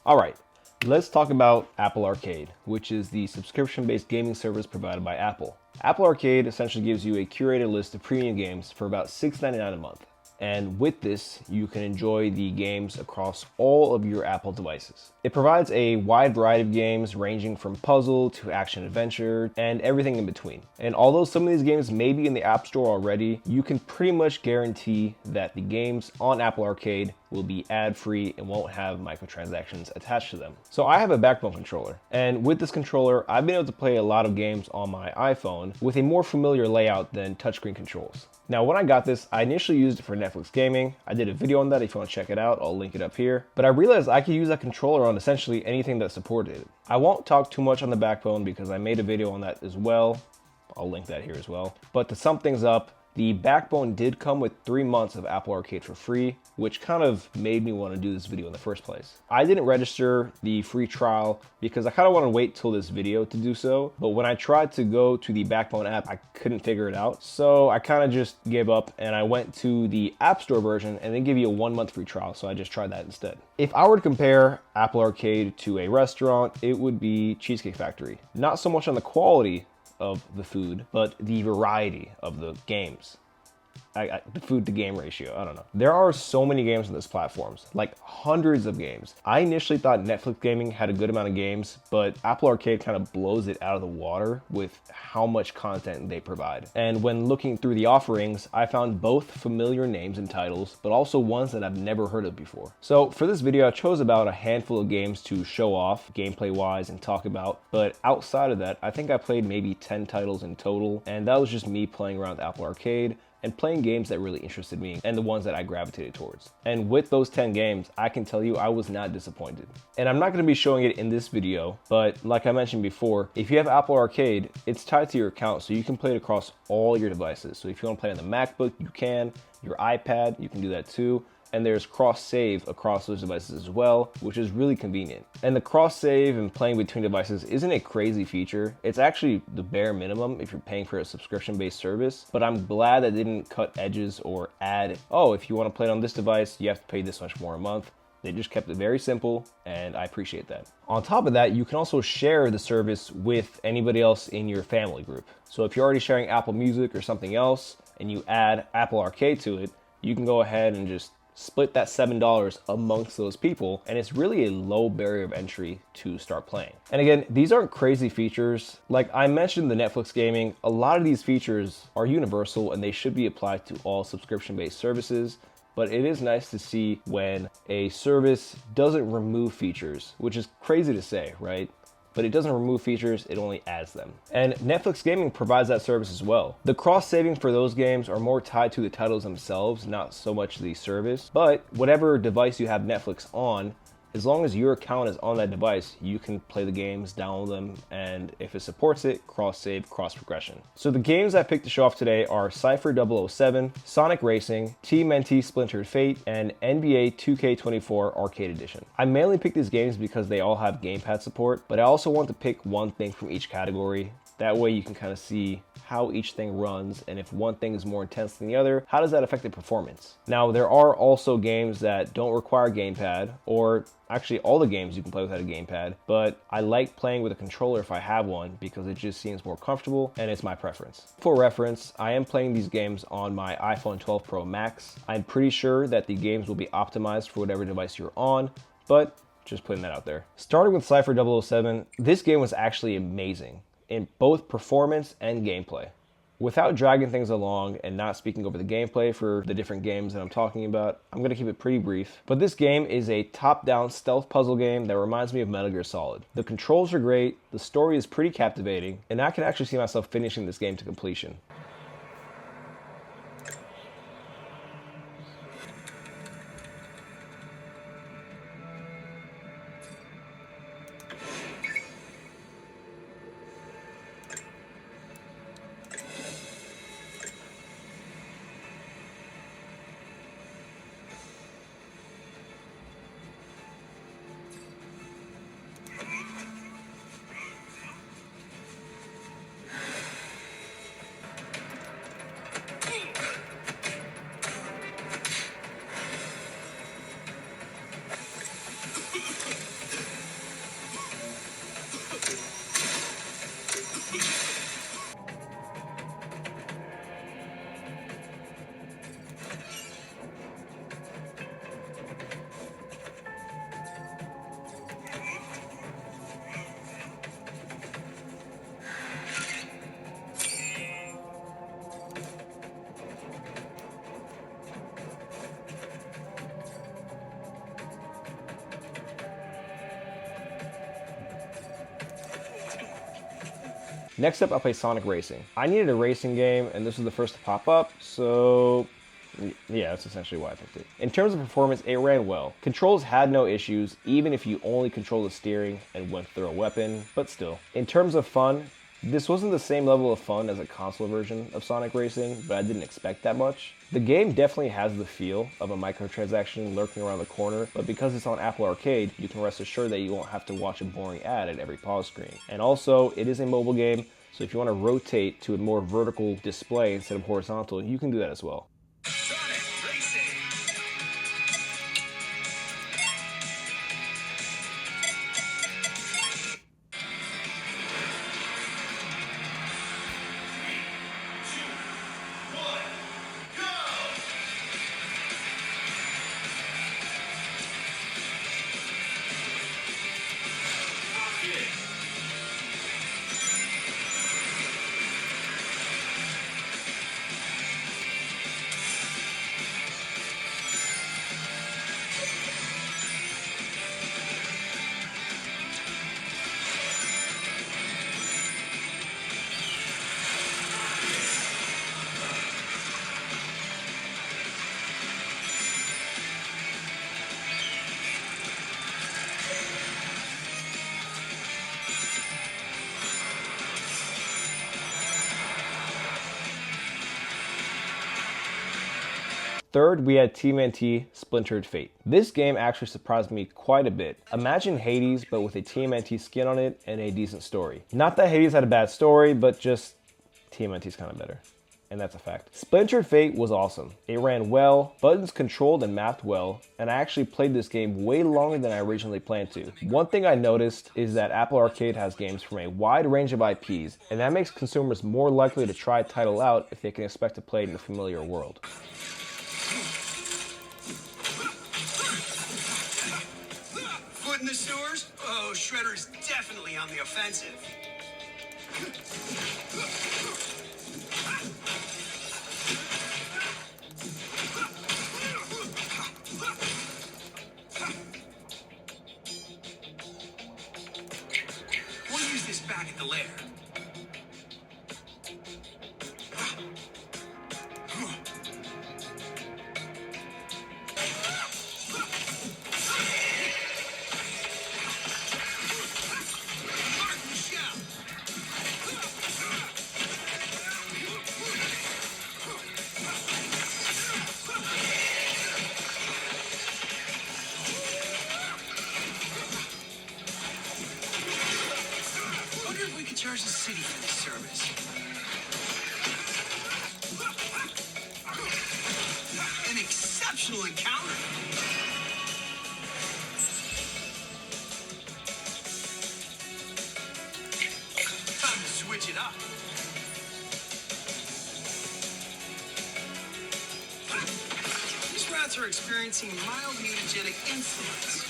Alright, let's talk about Apple Arcade, which is the subscription-based gaming service provided by Apple. Apple Arcade essentially gives you a curated list of premium games for about $6.99 a month. And with this, you can enjoy the games across all of your Apple devices. It provides a wide variety of games ranging from puzzle to action adventure and everything in between. And although some of these games may be in the App Store already, you can pretty much guarantee that the games on Apple Arcade will be ad-free and won't have microtransactions attached to them. So I have a Backbone controller, and with this controller, I've been able to play a lot of games on my iPhone with a more familiar layout than touchscreen controls. Now, when I got this, I initially used it for Netflix gaming. I did a video on that if you want to check it out, I'll link it up here. But I realized I could use that controller on essentially anything that supported it. I won't talk too much on the Backbone because I made a video on that as well. I'll link that here as well. But to sum things up, the Backbone did come with 3 months of Apple Arcade for free, which kind of made me want to do this video in the first place. I didn't register the free trial because I kind of want to wait till this video to do so, but when I tried to go to the Backbone app, I couldn't figure it out. So I kind of just gave up and I went to the App Store version and they give you a 1 month free trial, so I just tried that instead. If I were to compare Apple Arcade to a restaurant, it would be Cheesecake Factory. Not so much on the quality of the food, but the variety of the games. The food to game ratio, I don't know. There are so many games on this platform, like hundreds of games. I initially thought Netflix gaming had a good amount of games, but Apple Arcade kind of blows it out of the water with how much content they provide. And when looking through the offerings, I found both familiar names and titles, but also ones that I've never heard of before. So for this video, I chose about a handful of games to show off gameplay wise and talk about, but outside of that, I think I played maybe 10 titles in total, and that was just me playing around with Apple Arcade and playing games that really interested me and the ones that I gravitated towards. And with those 10 games, I can tell you I was not disappointed. And I'm not going to be showing it in this video, but like I mentioned before, if you have Apple Arcade, it's tied to your account, so you can play it across all your devices. So if you want to play on the MacBook, you can. Your iPad, you can do that too. And there's cross-save across those devices as well, which is really convenient. And the cross-save and playing between devices isn't a crazy feature. It's actually the bare minimum if you're paying for a subscription-based service, but I'm glad that they didn't cut edges or add, oh, if you want to play it on this device, you have to pay this much more a month. They just kept it very simple, and I appreciate that. On top of that, you can also share the service with anybody else in your family group. So if you're already sharing Apple Music or something else, and you add Apple Arcade to it, you can go ahead and just split that $7 amongst those people, and it's really a low barrier of entry to start playing. And again, these aren't crazy features. Like I mentioned the Netflix gaming, a lot of these features are universal and they should be applied to all subscription-based services, but it is nice to see when a service doesn't remove features, which is crazy to say, right? But it doesn't remove features, it only adds them. And Netflix Gaming provides that service as well. The cross-savings for those games are more tied to the titles themselves, not so much the service. But whatever device you have Netflix on, as long as your account is on that device, you can play the games, download them, and if it supports it, cross-save, cross-progression. So the games I picked to show off today are Cypher 007, Sonic Racing, TMNT Splintered Fate, and NBA 2K24 Arcade Edition. I mainly picked these games because they all have gamepad support, but I also want to pick one thing from each category. That way you can kind of see how each thing runs, and if one thing is more intense than the other, how does that affect the performance? Now, there are also games that don't require gamepad, or actually all the games you can play without a gamepad, but I like playing with a controller if I have one because it just seems more comfortable and it's my preference. For reference, I am playing these games on my iPhone 12 Pro Max. I'm pretty sure that the games will be optimized for whatever device you're on, but just putting that out there. Starting with Cypher 007, this game was actually amazing in both performance and gameplay. Without dragging things along and not speaking over the gameplay for the different games that I'm talking about, I'm going to keep it pretty brief. But this game is a top-down stealth puzzle game that reminds me of Metal Gear Solid. The controls are great, the story is pretty captivating, and I can actually see myself finishing this game to completion. Next up, I'll play Sonic Racing. I needed a racing game, and this was the first to pop up, so yeah, that's essentially why I picked it. In terms of performance, it ran well. Controls had no issues, even if you only control the steering and went through a weapon, but still. In terms of fun, this wasn't the same level of fun as a console version of Sonic Racing, but I didn't expect that much. The game definitely has the feel of a microtransaction lurking around the corner, but because it's on Apple Arcade, you can rest assured that you won't have to watch a boring ad at every pause screen. And also, it is a mobile game, so if you want to rotate to a more vertical display instead of horizontal, you can do that as well. Third, we had TMNT Splintered Fate. This game actually surprised me quite a bit. Imagine Hades, but with a TMNT skin on it and a decent story. Not that Hades had a bad story, but just TMNT's kind of better. And that's a fact. Splintered Fate was awesome. It ran well, buttons controlled and mapped well, and I actually played this game way longer than I originally planned to. One thing I noticed is that Apple Arcade has games from a wide range of IPs, and that makes consumers more likely to try a title out if they can expect to play it in a familiar world. Foot in the sewers? Oh, Shredder's definitely on the offensive. We'll use this back at the lair. Charge the city for this service. An exceptional encounter. Time to switch it up. These rats are experiencing mild mutagenic influence.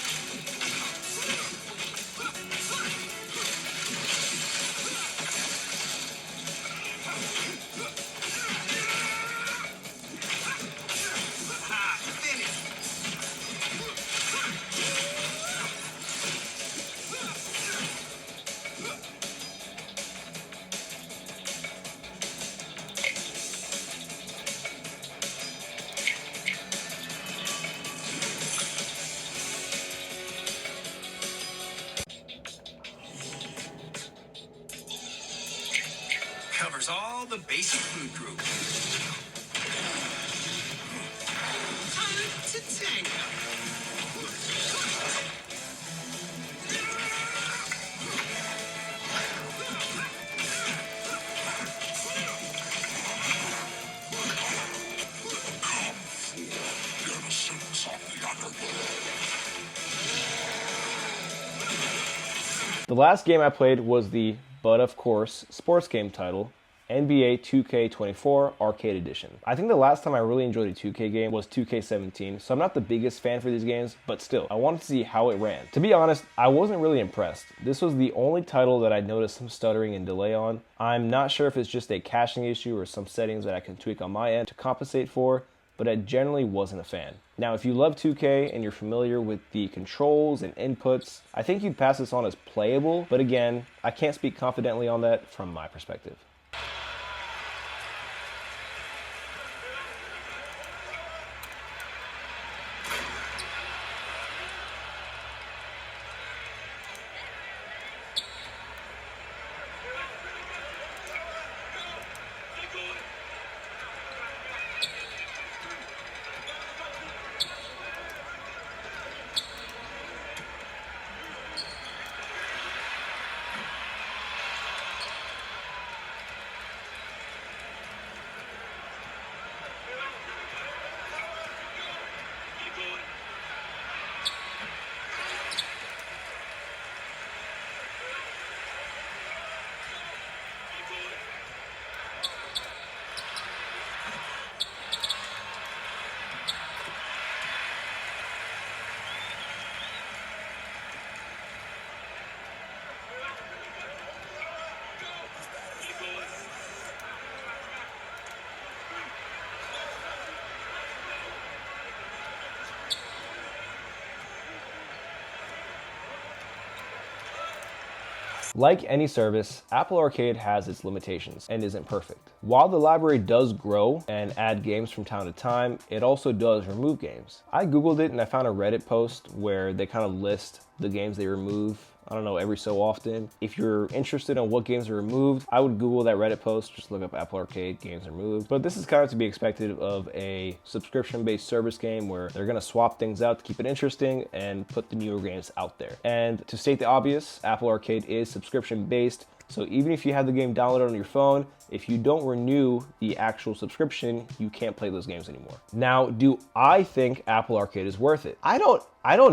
Covers all the basic food groups. Time to tango. The last game I played was the, but of course, sports game title, NBA 2K24 Arcade Edition. I think the last time I really enjoyed a 2K game was 2K17, so I'm not the biggest fan for these games, but still, I wanted to see how it ran. To be honest, I wasn't really impressed. This was the only title that I noticed some stuttering and delay on. I'm not sure if it's just a caching issue or some settings that I can tweak on my end to compensate for, but I generally wasn't a fan. Now, if you love 2K and you're familiar with the controls and inputs, I think you'd pass this on as playable, but again, I can't speak confidently on that from my perspective. Like any service, Apple Arcade has its limitations and isn't perfect. While the library does grow and add games from time to time, it also does remove games. I Googled it and I found a Reddit post where they kind of list the games they remove, I don't know, every so often. If you're interested in what games are removed, I would Google that Reddit post, just look up Apple Arcade games removed. But this is kind of to be expected of a subscription-based service game where they're gonna swap things out to keep it interesting and put the newer games out there. And to state the obvious, Apple Arcade is subscription-based, so even if you have the game downloaded on your phone, if you don't renew the actual subscription, you can't play those games anymore. Now, do I think Apple Arcade is worth it? I don't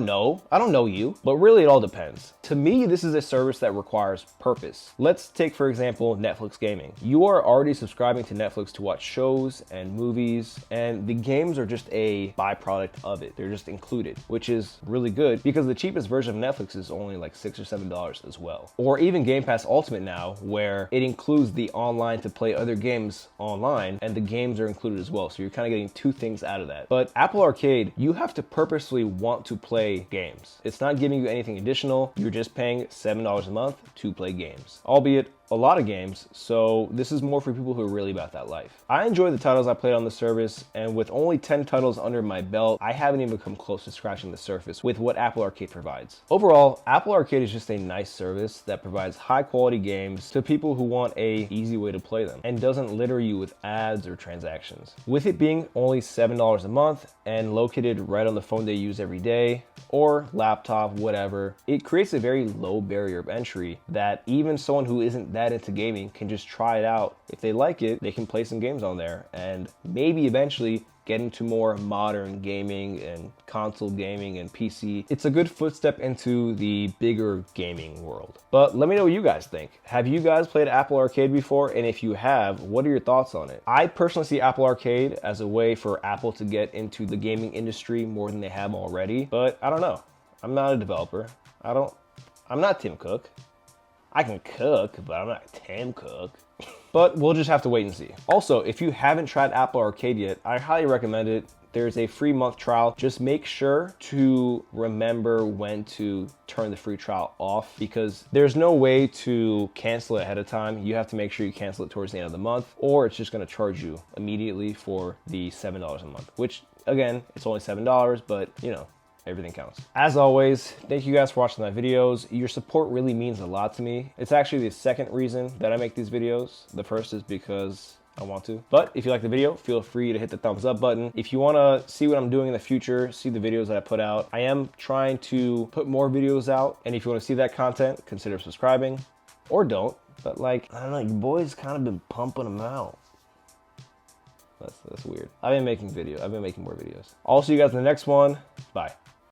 know. I don't know you, but really it all depends. To me, this is a service that requires purpose. Let's take, for example, Netflix gaming. You are already subscribing to Netflix to watch shows and movies, and the games are just a byproduct of it. They're just included, which is really good because the cheapest version of Netflix is only like $6 or $7 as well. Or even Game Pass Ultimate now, where it includes the online to play other games online, and the games are included as well. So you're kind of getting two things out of that. But Apple Arcade, you have to purposely want to play games. It's not giving you anything additional. You're just paying $7 a month to play games, albeit a lot of games, so this is more for people who are really about that life. I enjoy the titles I played on the service, and with only 10 titles under my belt, I haven't even come close to scratching the surface with what Apple Arcade provides. Overall, Apple Arcade is just a nice service that provides high quality games to people who want a easy way to play them and doesn't litter you with ads or transactions. With it being only $7 a month and located right on the phone they use every day, or laptop, whatever, it creates a very low barrier of entry that even someone who isn't that into gaming can just try it out. If they like it, they can play some games on there and maybe eventually get into more modern gaming and console gaming and PC. It's a good footstep into the bigger gaming world. But let me know what you guys think. Have you guys played Apple Arcade before? And if you have, what are your thoughts on it? I personally see Apple Arcade as a way for Apple to get into the gaming industry more than they have already, but I don't know. I'm not a developer. I'm not Tim Cook. I can cook, but I'm not Tim Cook. But we'll just have to wait and see. Also, if you haven't tried Apple Arcade yet, I highly recommend it. There's a free month trial. Just make sure to remember when to turn the free trial off because there's no way to cancel it ahead of time. You have to make sure you cancel it towards the end of the month, or it's just gonna charge you immediately for the $7 a month, which again, it's only $7, but you know, everything counts. As always, thank you guys for watching my videos. Your support really means a lot to me. It's actually the second reason that I make these videos. The first is because I want to. But if you like the video, feel free to hit the thumbs up button. If you want to see what I'm doing in the future, see the videos that I put out. I am trying to put more videos out, and if you want to see that content, consider subscribing. Or don't, but like, I don't know, your boy's kind of been pumping them out. That's weird. I've been making more videos. I'll see you guys in the next one. Bye.